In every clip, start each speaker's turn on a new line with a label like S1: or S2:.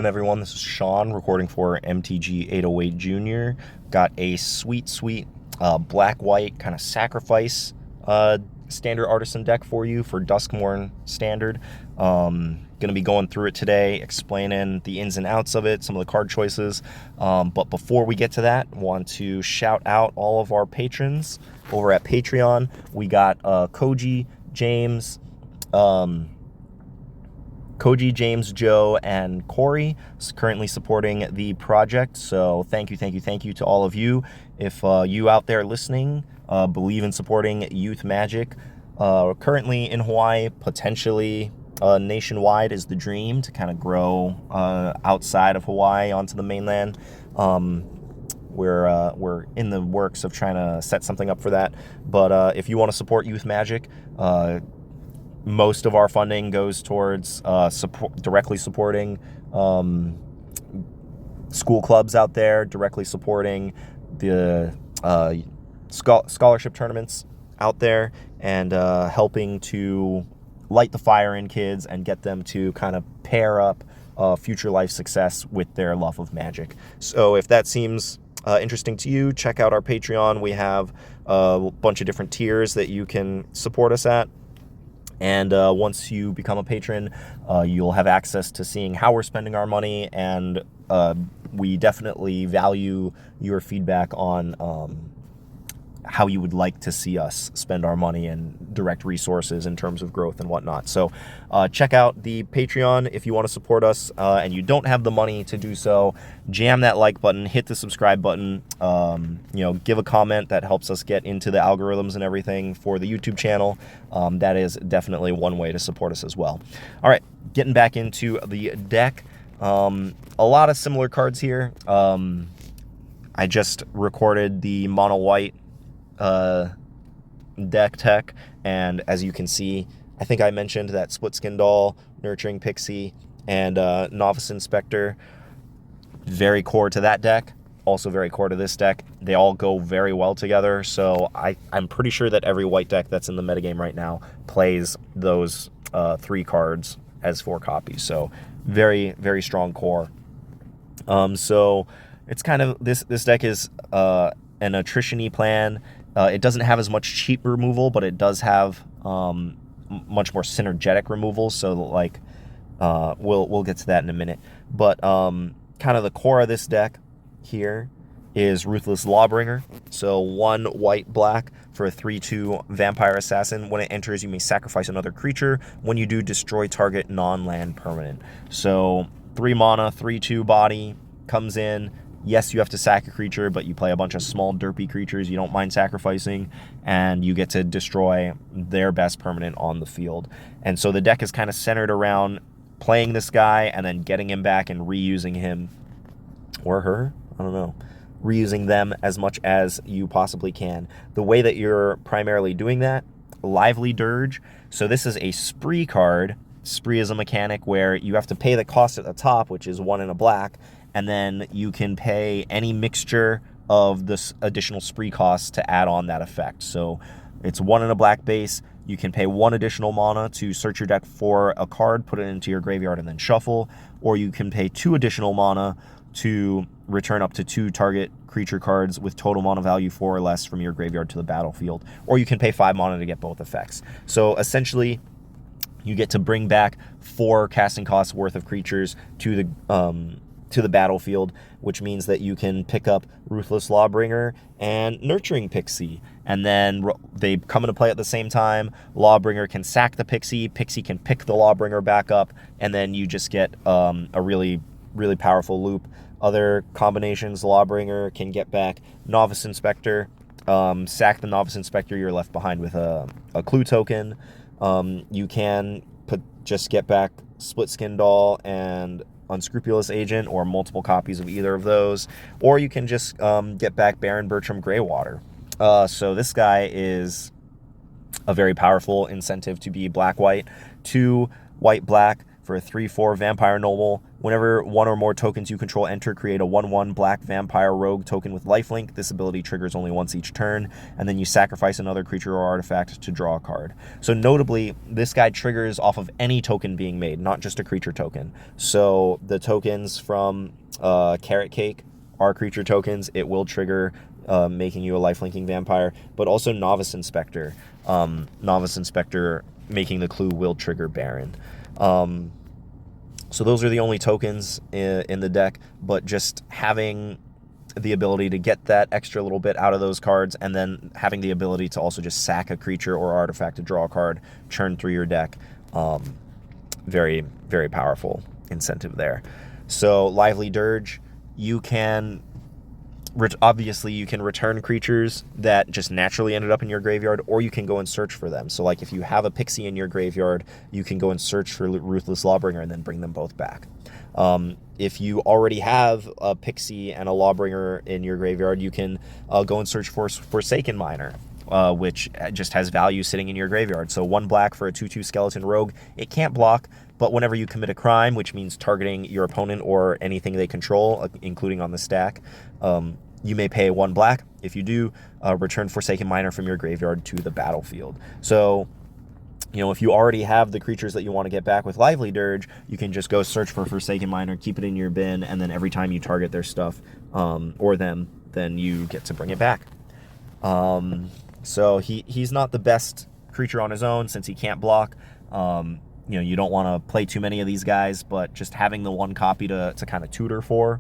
S1: poppin', everyone? This is Sean recording for MTG 808 Jr. Got a sweet black-white kind of sacrifice standard Artisan deck for you for Duskmourn standard. Going to be going through it today, explaining the ins and outs of it, some of the card choices. But before we get to that, I want to shout out all of our patrons over at Patreon. We got Koji, James, Joe, and Corey is currently supporting the project. So thank you to all of you. If you out there listening believe in supporting youth Magic, currently in Hawaii, potentially nationwide is the dream to kind of grow outside of Hawaii onto the mainland. We're in the works of trying to set something up for that. But if you want to support youth Magic, most of our funding goes towards directly supporting school clubs out there, directly supporting the scholarship tournaments out there, and helping to light the fire in kids and get them to kind of pair up future life success with their love of Magic. So if that seems interesting to you, check out our Patreon. We have a bunch of different tiers that you can support us at. And once you become a patron, you'll have access to seeing how we're spending our money, and we definitely value your feedback on how you would like to see us spend our money and direct resources in terms of growth and whatnot. So check out the Patreon if you want to support us and you don't have the money to do so. Jam that like button, hit the subscribe button, give a comment. That helps us get into the algorithms and everything for the YouTube channel. That is definitely one way to support us as well. All right, getting back into the deck. A lot of similar cards here. I just recorded the mono white deck tech, and as you can see, I think I mentioned that Split Skin Doll, Nurturing Pixie, and Novice Inspector, very core to that deck, also very core to this deck. They all go very well together, so I'm pretty sure that every white deck that's in the metagame right now plays those 3 cards as 4 copies, so very strong core. So it's kind of, this deck is an attrition-y plan. It doesn't have as much cheap removal, but it does have much more synergetic removal. So like we'll get to that in a minute. But kind of the core of this deck here is Ruthless Lawbringer. So 1 white-black for a 3/2 Vampire Assassin. When it enters, you may sacrifice another creature. When you do, destroy target non-land permanent. So 3 mana, 3/2 body comes in. Yes, you have to sack a creature, but you play a bunch of small derpy creatures you don't mind sacrificing, and you get to destroy their best permanent on the field. And so the deck is kind of centered around playing this guy and then getting him back and reusing him, or her, I don't know, reusing them as much as you possibly can. The way that you're primarily doing that, Lively Dirge. So this is a spree card. Spree is a mechanic where you have to pay the cost at the top, which is 1 and a black, and then you can pay any mixture of this additional spree costs to add on that effect. So it's 1 and a black base. You can pay 1 additional mana to search your deck for a card, put it into your graveyard, and then shuffle. Or you can pay 2 additional mana to return up to 2 target creature cards with total mana value 4 or less from your graveyard to the battlefield. Or you can pay 5 mana to get both effects. So essentially, you get to bring back 4 casting costs worth of creatures to the battlefield, which means that you can pick up Ruthless Lawbringer and Nurturing Pixie, and then they come into play at the same time. Lawbringer can sack the Pixie, Pixie can pick the Lawbringer back up, and then you just get a really powerful loop. Other combinations, Lawbringer can get back Novice Inspector, sack the Novice Inspector, you're left behind with a clue token. You can just get back Split Skin Doll and Unscrupulous Agent, or multiple copies of either of those, or you can just get back Baron Bertram Greywater. So this guy is a very powerful incentive to be black-white. 2 white-black for a 3/4 Vampire Noble. Whenever one or more tokens you control enter, create a 1/1 black Vampire Rogue token with lifelink. This ability triggers only once each turn, and then you sacrifice another creature or artifact to draw a card. So notably, this guy triggers off of any token being made, not just a creature token. So the tokens from Carrot Cake are creature tokens. It will trigger making you a lifelinking vampire, but also Novice Inspector. Novice Inspector making the clue will trigger Baron. So those are the only tokens in the deck, but just having the ability to get that extra little bit out of those cards, and then having the ability to also just sack a creature or artifact to draw a card, churn through your deck, very, very powerful incentive there. So Lively Dirge, you can obviously you can return creatures that just naturally ended up in your graveyard, or you can go and search for them. So like if you have a Pixie in your graveyard, you can go and search for Ruthless Lawbringer and then bring them both back. If you already have a Pixie and a Lawbringer in your graveyard, you can go and search for Forsaken Miner, which just has value sitting in your graveyard. So 1 black for a 2/2 Skeleton Rogue. It can't block, but whenever you commit a crime, which means targeting your opponent or anything they control, including on the stack, you may pay 1 black. If you do, return Forsaken Miner from your graveyard to the battlefield. So, you know, if you already have the creatures that you want to get back with Lively Dirge, you can just go search for Forsaken Miner, keep it in your bin, and then every time you target their stuff or them, then you get to bring it back. So he's not the best creature on his own since he can't block. You know, you don't want to play too many of these guys, but just having the 1 copy to kind of tutor for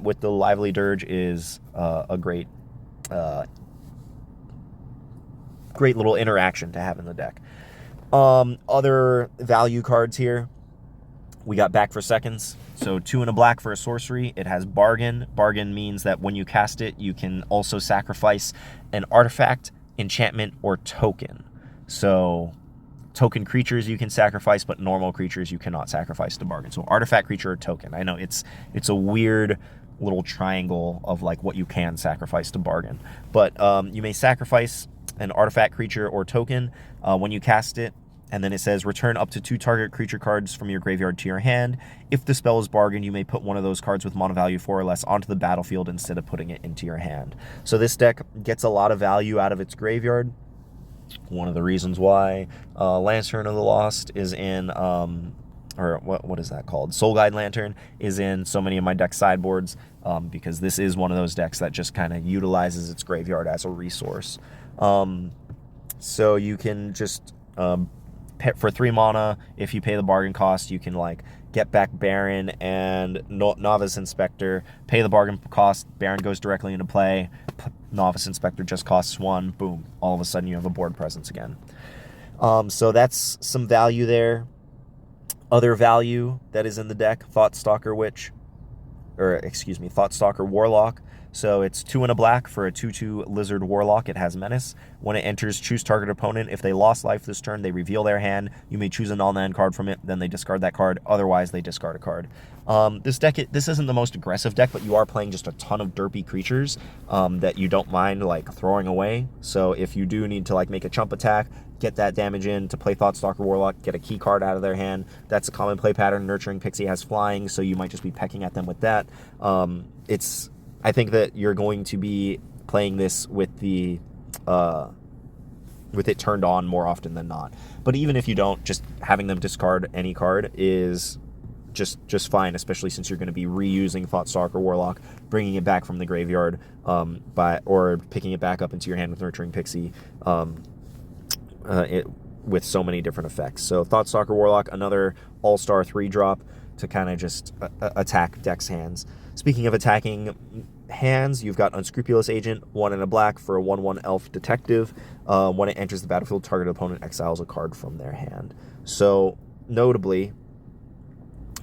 S1: with the Lively Dirge is a great little interaction to have in the deck. Other value cards here, we got Back for Seconds. So 2 and a black for a sorcery. It has Bargain. Bargain means that when you cast it, you can also sacrifice an artifact, enchantment, or token. So token creatures you can sacrifice, but normal creatures you cannot sacrifice to Bargain. So artifact, creature, or token. I know it's a weird little triangle of like what you can sacrifice to Bargain. But you may sacrifice an artifact, creature, or token when you cast it. And then it says return up to 2 target creature cards from your graveyard to your hand. If the spell is Bargain, you may put one of those cards with mono value 4 or less onto the battlefield instead of putting it into your hand. So this deck gets a lot of value out of its graveyard. One of the reasons why Lantern of the Lost is in, or what is that called? Soul Guide Lantern is in so many of my deck sideboards, because this is one of those decks that just kind of utilizes its graveyard as a resource. So you can just for 3 mana, if you pay the bargain cost, you can like get back Baron and Novice Inspector, pay the bargain cost, Baron goes directly into play, Novice Inspector just costs 1, boom, all of a sudden you have a board presence again. So that's some value there. Other value that is in the deck, Thoughtstalker Warlock. So it's 2 and a black for a 2/2 Lizard Warlock. It has Menace. When it enters, choose target opponent. If they lost life this turn, they reveal their hand. You may choose a non-land card from it, then they discard that card. Otherwise, they discard a card. This isn't the most aggressive deck, but you are playing just a ton of derpy creatures that you don't mind like throwing away. So if you do need to like make a chump attack, get that damage in to play Thoughtstalker Warlock, get a key card out of their hand. That's a common play pattern. Nurturing Pixie has flying, so you might just be pecking at them with that. I think that you're going to be playing this with the with it turned on more often than not. But even if you don't, just having them discard any card is just fine, especially since you're going to be reusing Thoughtstalker Warlock, bringing it back from the graveyard, or picking it back up into your hand with Nurturing Pixie, with so many different effects. So Thoughtstalker Warlock, another all-star 3-drop to kind of just attack Deck's hands. Speaking of attacking hands, you've got Unscrupulous Agent, 1 and a black for a 1/1 Elf Detective. When it enters the battlefield, target opponent exiles a card from their hand. So, notably,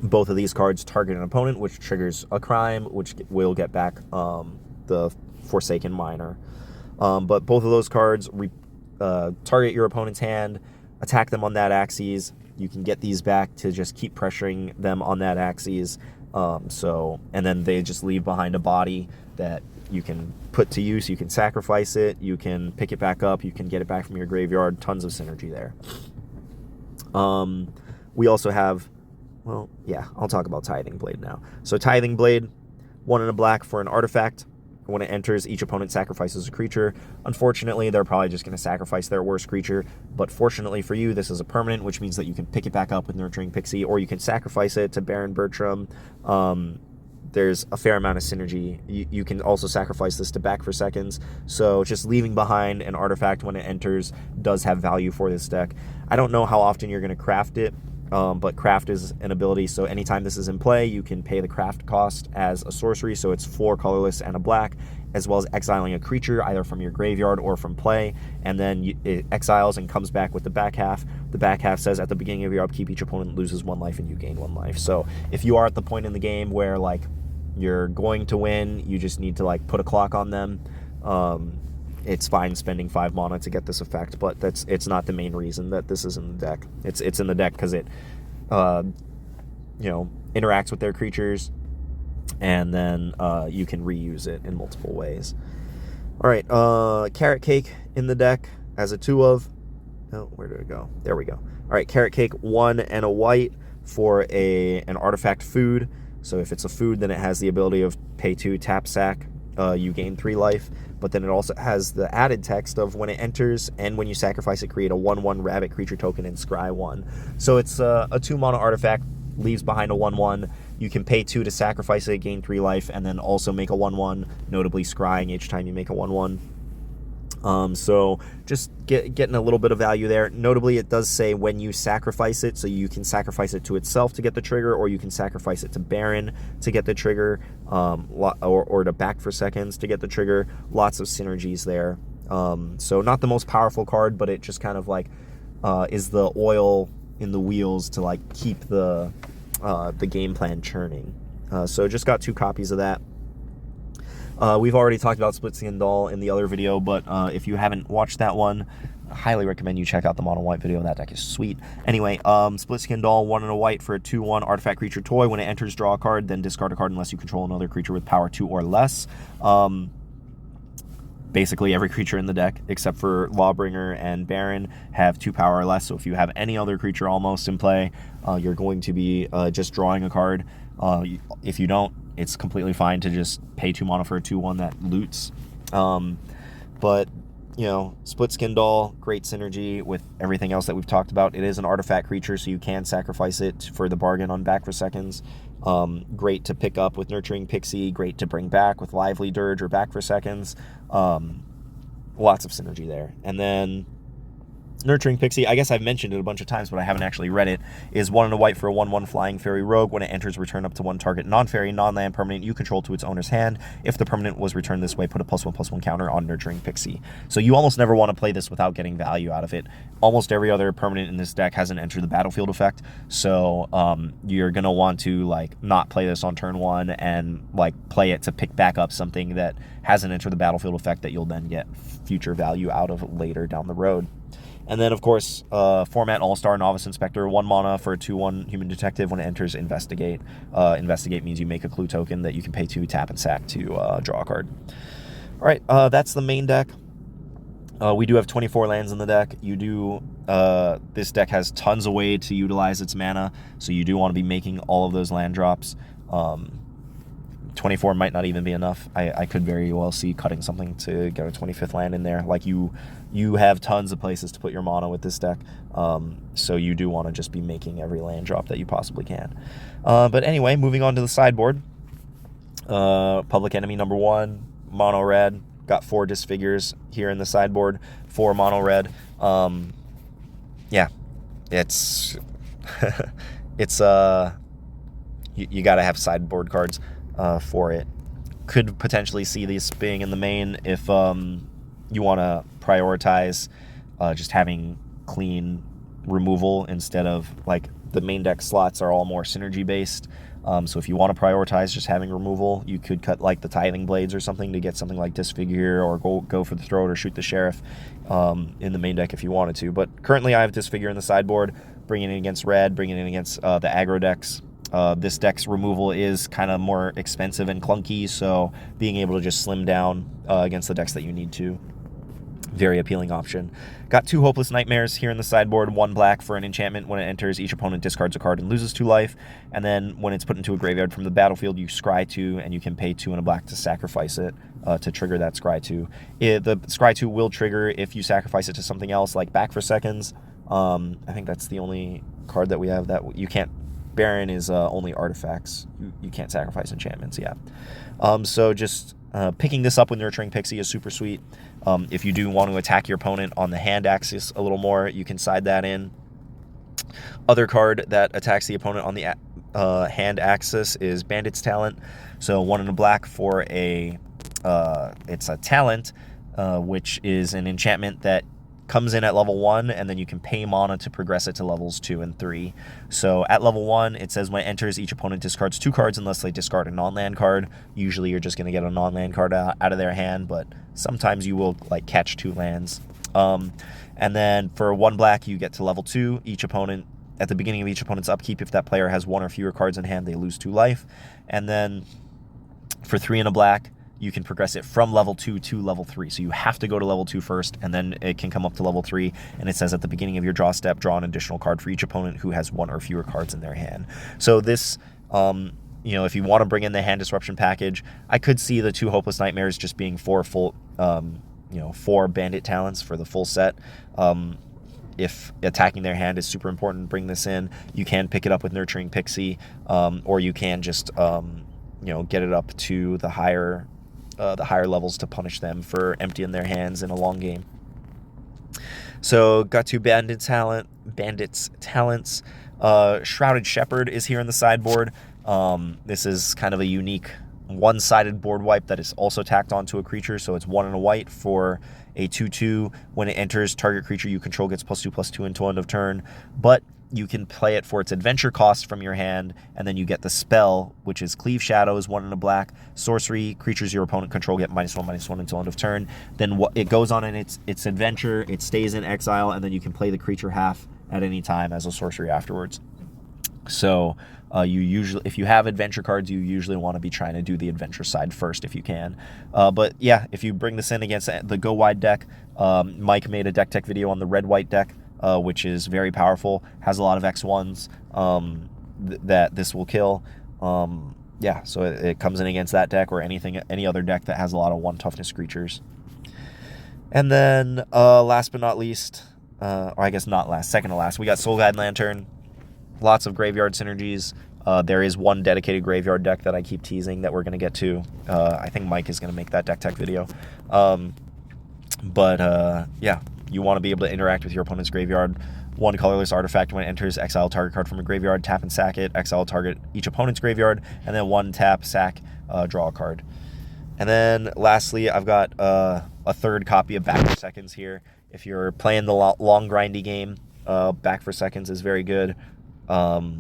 S1: both of these cards target an opponent, which triggers a crime, which will get back the Forsaken Miner. But both of those cards target your opponent's hand, attack them on that axis. You can get these back to just keep pressuring them on that axis. And then they just leave behind a body that you can put to use. You can sacrifice it. You can pick it back up. You can get it back from your graveyard. Tons of synergy there. We also have well, yeah, I'll talk about Tithing Blade now. So Tithing Blade, 1 and a black for an artifact. When it enters, each opponent sacrifices a creature. Unfortunately, they're probably just going to sacrifice their worst creature, but fortunately for you, this is a permanent, which means that you can pick it back up with Nurturing Pixie, or you can sacrifice it to Baron Bertram. There's a fair amount of synergy. You can also sacrifice this to back for seconds, so just leaving behind an artifact when it enters does have value for this deck. I don't know how often you're going to craft it, but craft is an ability, so anytime this is in play, you can pay the craft cost as a sorcery, so it's 4 colorless and a black, as well as exiling a creature either from your graveyard or from play, and then it exiles and comes back with the back half. The back half says at the beginning of your upkeep, each opponent loses 1 life and you gain 1 life. So if you are at the point in the game where like you're going to win, you just need to like put a clock on them, it's fine spending 5 mana to get this effect, but it's not the main reason that this is in the deck. It's in the deck because it interacts with their creatures, and then you can reuse it in multiple ways. All right, Carrot Cake in the deck as a 2 of. Oh, where did it go? There we go. All right, Carrot Cake, 1 and a white for an artifact food. So if it's a food, then it has the ability of pay 2, tap sack. You gain 3 life, but then it also has the added text of when it enters and when you sacrifice it, create a 1/1 rabbit creature token and scry 1. So it's a 2 mana artifact, leaves behind a 1/1. You can pay 2 to sacrifice it, gain 3 life, and then also make a 1/1, notably scrying each time you make a 1/1. So just getting a little bit of value there. Notably, it does say when you sacrifice it, so you can sacrifice it to itself to get the trigger, or you can sacrifice it to Baron to get the trigger, or to back for seconds to get the trigger. Lots of synergies there. So not the most powerful card, but it just kind of like is the oil in the wheels to like keep the game plan churning. So just got 2 copies of that. We've already talked about Split Skin Doll in the other video, but if you haven't watched that one, I highly recommend you check out the mono white video. That deck is sweet. Anyway, Split Skin Doll, 1 and a white for a 2/1 artifact creature toy. When it enters, draw a card, then discard a card unless you control another creature with power 2 or less. Basically, every creature in the deck, except for Lawbringer and Baron, have 2 power or less. So if you have any other creature almost in play, you're going to be just drawing a card. If you don't, it's completely fine to just pay 2 mana for a 2/1 that loots. But, Split Skin Doll, great synergy with everything else that we've talked about. It is an artifact creature, so you can sacrifice it for the bargain on back for seconds. Great to pick up with Nurturing Pixie, great to bring back with Lively Dirge or back for seconds. Lots of synergy there. And then Nurturing Pixie, I guess I've mentioned it a bunch of times, but I haven't actually read it, is 1 and a white for a 1/1 flying fairy rogue. When it enters, return up to 1 target non-fairy, non-land permanent you control to its owner's hand. If the permanent was returned this way, put a +1/+1 counter on Nurturing Pixie. So you almost never want to play this without getting value out of it. Almost every other permanent in this deck has an enter the battlefield effect, so you're going to want to like not play this on turn 1 and like play it to pick back up something that has an enter the battlefield effect that you'll then get future value out of later down the road. And then, of course, format All-Star Novice Inspector, 1 mana for a 2/1 Human Detective. When it enters, investigate. Investigate means you make a clue token that you can pay 2, tap and sack to draw a card. All right, that's the main deck. We do have 24 lands in the deck. This deck has tons of way to utilize its mana, so you do want to be making all of those land drops. 24 might not even be enough. I could very well see cutting something to get a 25th land in there. Like you have tons of places to put your mana with this deck, so you do want to just be making every land drop that you possibly can. But anyway, moving on to the sideboard. Public Enemy number 1, mono red. Got 4 disfigures here in the sideboard, 4 mono red. Yeah, it's it's you got to have sideboard cards for it. Could potentially see this being in the main if you want to prioritize just having clean removal instead of like the main deck slots are all more synergy based. So if you want to prioritize just having removal, you could cut like the Tithing Blades or something to get something like Disfigure, or go for the Throat or Shoot the Sheriff in the main deck if you wanted to. But currently I have Disfigure in the sideboard, bringing it against red, bringing it against the aggro decks. This deck's removal is kind of more expensive and clunky, so being able to just slim down against the decks that you need to Very appealing option. Got 2 Hopeless Nightmares here in the sideboard. 1 black for an enchantment. When it enters, each opponent discards a card and loses 2 life. And then when it's put into a graveyard from the battlefield, you scry 2, and you can pay 2 and a black to sacrifice it to trigger that scry 2. The scry 2 will trigger if you sacrifice it to something else, like Back for Seconds. I think that's the only card that we have that you can't. Baron is only artifacts. You can't sacrifice enchantments, yeah. So just picking this up with Nurturing Pixie is super sweet. If you do want to attack your opponent on the hand axis a little more, you can side that in. Other card that attacks the opponent on the hand axis is Bandit's Talent. So 1 and a black for a it's a talent, which is an enchantment that comes in at level 1, and then you can pay mana to progress it to levels 2 and 3. So at level 1, it says when it enters, each opponent discards 2 cards unless they discard a non-land card. Usually you're just going to get a non-land card out of their hand, but sometimes you will like catch 2 lands. And then for 1 black, you get to level 2. Each opponent, at the beginning of each opponent's upkeep, if that player has 1 or fewer cards in hand, they lose 2 life. And then for 3 and a black, you can progress it from level 2 to level 3. So you have to go to level 2 first, and then it can come up to level 3. And it says at the beginning of your draw step, draw an additional card for each opponent who has 1 or fewer cards in their hand. So this, if you want to bring in the hand disruption package, I could see the 2 Hopeless Nightmares just being 4 full, 4 Bandit Talents for the full set. If attacking their hand is super important, bring this in. You can pick it up with Nurturing Pixie, or you can just, get it up to the higher levels to punish them for emptying their hands in a long game. So got 2 Bandit's Talents. Shrouded Shepherd is here in the sideboard. This is kind of a unique one-sided board wipe that is also tacked onto a creature. So it's 1 and a white for a 2/2. When it enters, target creature you control gets +2/+2 until end of turn. But you can play it for its adventure cost from your hand, and then you get the spell, which is Cleave Shadows, 1 and a black. Sorcery, creatures your opponent control get -1/-1 until end of turn. Then it goes on in its adventure, it stays in exile, and then you can play the creature half at any time as a sorcery afterwards. So if you have adventure cards, you usually want to be trying to do the adventure side first if you can. But yeah, if you bring this in against the Go Wide deck, Mike made a deck tech video on the red-white deck, which is very powerful, has a lot of X1s that this will kill. So it comes in against that deck or any other deck that has a lot of 1 toughness creatures. And then last but not least, or I guess not last, second to last, we got Soul Guide Lantern. Lots of graveyard synergies. There is 1 dedicated graveyard deck that I keep teasing that we're going to get to. I think Mike is going to make that deck tech video. You want to be able to interact with your opponent's graveyard. 1 colorless artifact when it enters, exile target card from a graveyard, tap and sack it, exile target each opponent's graveyard, and then 1 tap, sack, draw a card. And then lastly, I've got a 3rd copy of Back for Seconds here. If you're playing the long grindy game, Back for Seconds is very good. That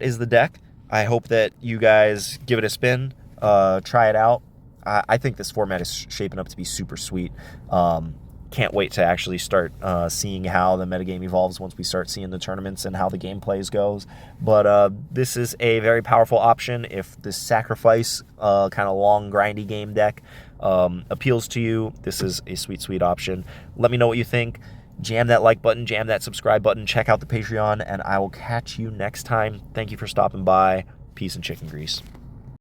S1: is the deck. I hope that you guys give it a spin, try it out. I think this format is shaping up to be super sweet. Can't wait to actually start seeing how the metagame evolves once we start seeing the tournaments and how the gameplays goes. But this is a very powerful option if this sacrifice kind of long grindy game deck appeals to you. This is a sweet, sweet option. Let me know what you think. Jam that like button, jam that subscribe button, check out the Patreon, and I will catch you next time. Thank you for stopping by. Peace and chicken grease.